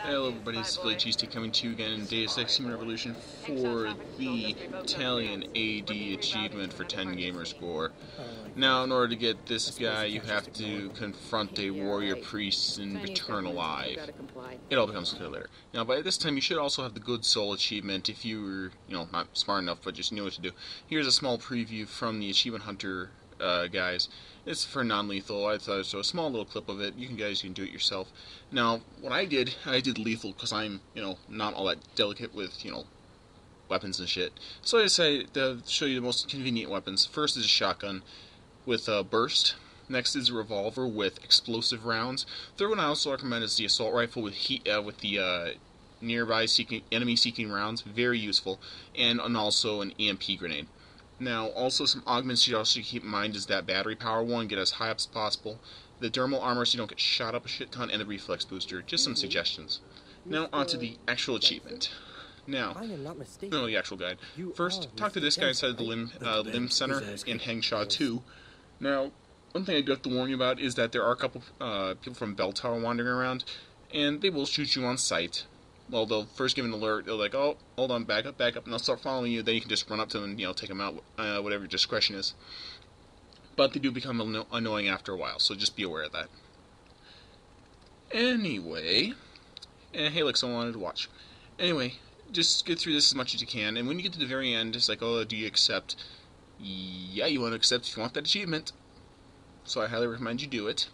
Hello everybody, this is Philly Cheesesteak coming to you again in Deus Ex Human Revolution for the Talion A.D achievement for 10 gamer score. Now, in order to get this guy, you have to confront a warrior priest and return alive. It all becomes clear later. Now, by this time, you should also have the Good Soul achievement if you were, not smart enough, but just knew what to do. Here's a small preview from the Achievement Hunter guys. It's for non-lethal. I thought so. A small little clip of it. You guys can do it yourself. Now, what I did lethal because I'm, not all that delicate with, weapons and shit. So I decided to show you the most convenient weapons. First is a shotgun with a burst. Next is a revolver with explosive rounds. Third one I also recommend is the assault rifle with nearby enemy seeking rounds. Very useful. And also an EMP grenade. Now, also some augments you also keep in mind is that battery power one, get as high up as possible, the dermal armor so you don't get shot up a shit ton, and the reflex booster. Just some suggestions. Now, onto the actual achievement. Now, the actual guide. First, talk to this guy inside the limb center in Hengsha 2. Now, one thing I do have to warn you about is that there are a couple people from Bell Tower wandering around, and they will shoot you on sight. Well, they'll first give an alert, they'll like, oh, hold on, back up, and they'll start following you, then you can just run up to them and, take them out, whatever your discretion is. But they do become annoying after a while, so just be aware of that. Anyway, hey, look, someone wanted to watch. Anyway, just get through this as much as you can, and when you get to the very end, it's like, oh, do you accept? Yeah, you want to accept if you want that achievement. So I highly recommend you do it.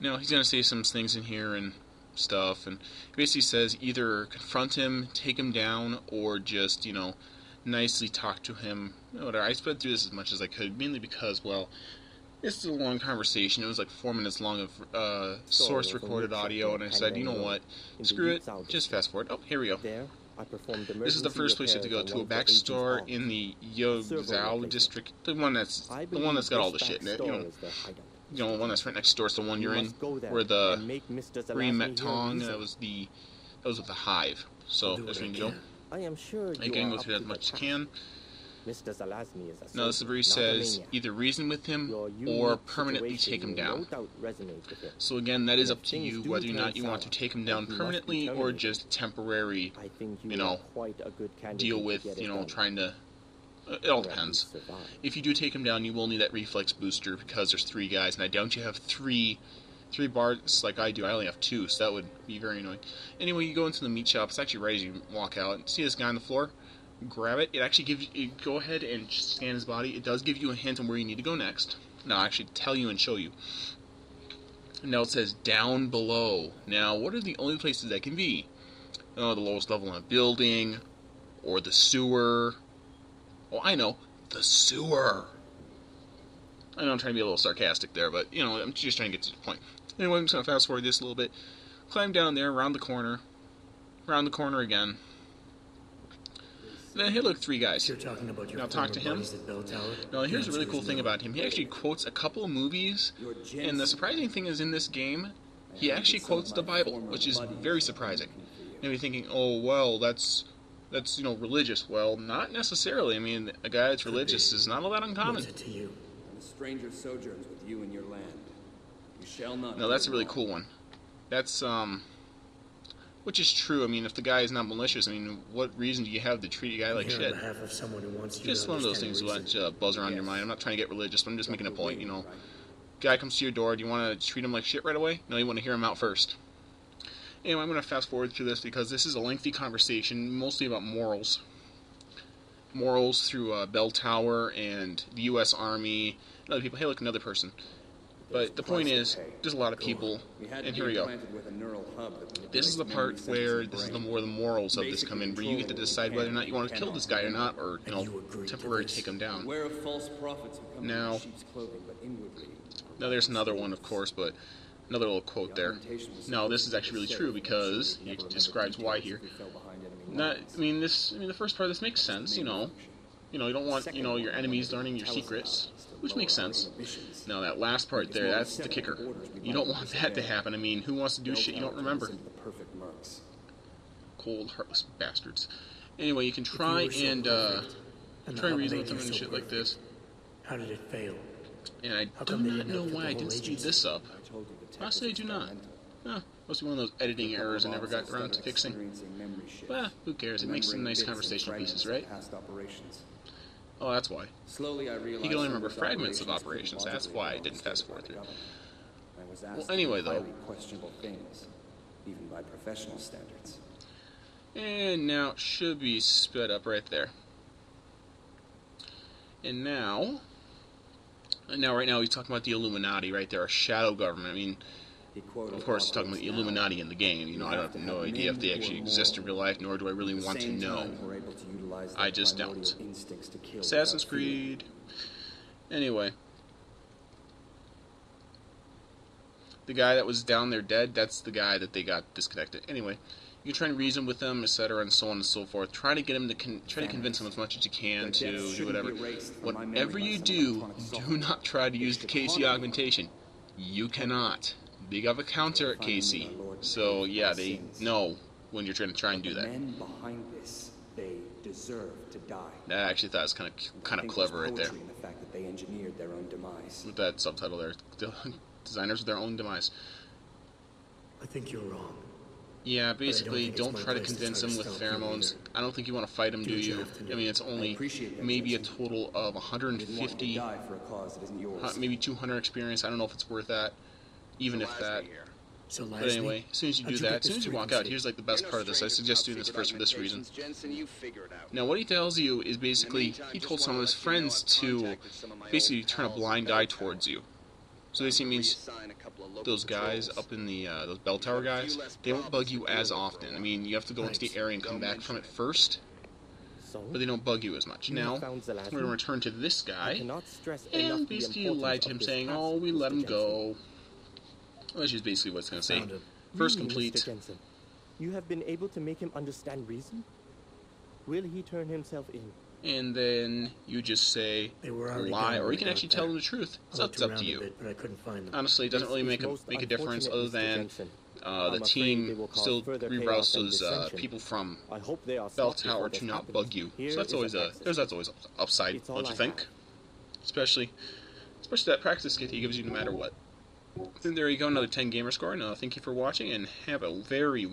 Now, he's going to say some things in here and stuff, and he basically says either confront him, take him down, or just, nicely talk to him. Whatever. I sped through this as much as I could, mainly because, well, this is a long conversation. It was like 4 minutes long of source-recorded audio, and I said, you know what, screw it, just fast forward. Oh, here we go. This is the first place you have to go to, a back store in the Yozao district, the one that's got all the shit in it, the one that's right next door is the one you're in, where the Remetong, that was with the hive. So that's where you can go. You can go through that as much as you can. Now this is where he says either reason with him or permanently take him down. So again, that is up to you whether or not you want to take him down permanently or just temporary, deal with, trying to. It all depends. If you do take him down, you will need that reflex booster because there's 3 guys, and I doubt you have three bars like I do. I only have 2, so that would be very annoying. Anyway, you go into the meat shop. It's actually right as you walk out. See this guy on the floor? Grab it. It actually gives you. Go ahead and scan his body. It does give you a hint on where you need to go next. Now, I'll actually tell you and show you. Now it says down below. Now, what are the only places that can be? Oh, the lowest level in a building, or the sewer. Oh, I know. The sewer. I know I'm trying to be a little sarcastic there, but, I'm just trying to get to the point. Anyway, I'm just going to fast forward this a little bit. Climb down there, around the corner again. Then, hey, look, 3 guys. Now talk to him. Now, here's a really cool thing about him. He actually quotes a couple of movies, and the surprising thing is in this game, he actually quotes the Bible, which is very surprising. Now you're thinking, oh, well, that's religious. Well, not necessarily. I mean, a guy that's religious is not all that uncommon. A stranger sojourns with you in your land. You shall not. No, that's a really cool one. That's which is true. I mean, if the guy is not malicious, I mean, what reason do you have to treat a guy like shit? Just one of those things that buzz around your mind. I'm not trying to get religious, but I'm just making a point. Guy comes to your door. Do you want to treat him like shit right away? No, you want to hear him out first. Anyway, I'm going to fast forward through this because this is a lengthy conversation, mostly about morals. Morals through Bell Tower and the U.S. Army and other people. Hey, look, another person. But the point is, there's a lot of people, and here we go. This is the part where where the morals of this come in, where you get to decide whether or not you want to kill this guy or not, or temporarily take him down. Now, there's another one, of course, but another little quote there. Now, this is actually really true because he describes why here. The first part of this makes sense. You don't want your enemies learning your secrets, which makes sense. Now, that last part there, that's the kicker. You don't want that to happen. I mean, who wants to do shit you don't remember? Cold, heartless bastards. Anyway, you can try and reason with them and shit like this. How did it fail? And I do not know why I didn't speed this up. told you the tech I was say do not. experimental. Must be one of those editing errors I never got Also around to started fixing. experiencing memory shifts, Well, who cares? It makes some remembering nice bits and conversational pieces, fragments of right? past operations. Oh, that's why. Slowly, I realized He could only some remember those fragments of operations operations. couldn't That's possibly why I have didn't been fast orchestrated by forward the through. government. I was asked Well, to do anyway, though. highly questionable things, even by professional standards. And now it should be sped up right there. And now, right now he's talking about the Illuminati, right there, a shadow government. I mean, of course, he's talking about the Illuminati in the game. You know, I have no idea if they actually exist in real life, nor do I really want to know. I just don't. Assassin's Creed. Anyway. The guy that was down there dead, that's the guy that they got disconnected. Anyway, you can try and reason with them, etc., and so on and so forth. Try to get him to try to convince him as much as you can to do whatever. Whatever you do, do not try to use the Casey augmentation. You cannot. They have a counter at Casey, so yeah, they know when you're trying to try and do that. The men behind this, they deserve to die. I actually thought it was kind of clever right there. In the fact that they engineered their own demise. With that subtitle there, designers of their own demise. I think you're wrong. Yeah, basically, don't try to convince him with pheromones. I don't think you want to fight him, do you? I mean, it's only maybe a total of 150, maybe 200 experience. I don't know if it's worth that, even if that. But anyway, as soon as you do that, as soon as you walk out, here's like the best part of this. I suggest doing this first for this reason. Now, what he tells you is basically, he told some of his friends to basically turn a blind eye towards you. So basically means those guys up in the those bell tower guys, they won't bug you as often. I mean, you have to go into the area and come back from it first, but they don't bug you as much. Now, we're going to return to this guy, and basically lied to him saying, oh, we let him go. Which is basically what it's going to say. First complete. You have been able to make him understand reason? Will he turn himself in? And then you just say lie, or you can actually tell them the truth. It's up to you. Honestly, it doesn't really make a difference other than the team still reroutes those people from Bell Tower to not bug you. So that's always that's always upside, don't you think? Especially that practice kit he gives you no matter what. Then there you go, another 10 gamer score. Now thank you for watching, and have a very